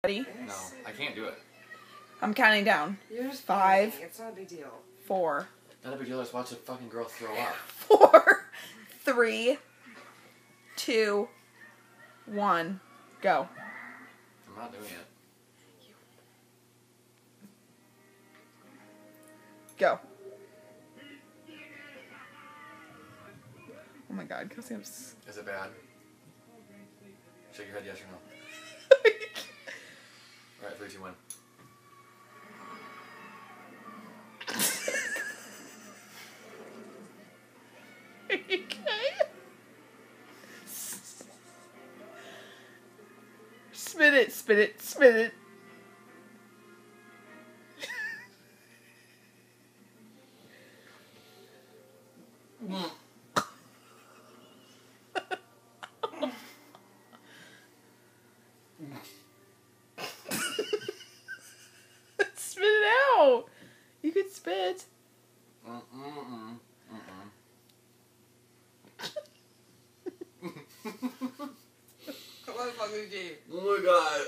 Ready? No, I can't do it. I'm counting down. You're just 5. playing. It's not a big deal. 4. Not a big deal. Let's watch a fucking girl throw up. 4. 3. 2. 1. Go. I'm not doing it. Go. Oh my god, Kelsey, Is it bad? Shake your head, yes or no. Alright, 3, 2, 1. Okay. Spin it, spin it, spin it. Spit it out. You could spit. What the fuck did you do? Oh my god.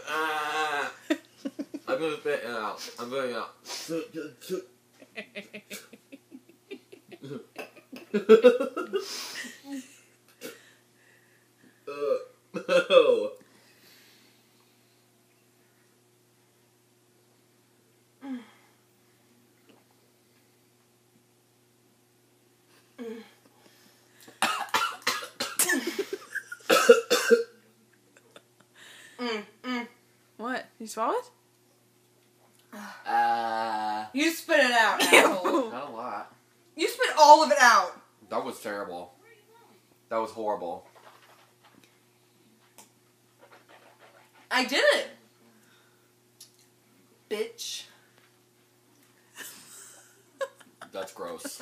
I'm gonna spit it out. I'm going out. No. What? You swallow it? You spit it out, asshole. Not a lot. You spit all of it out. That was terrible. That was horrible. I did it. Bitch. That's gross.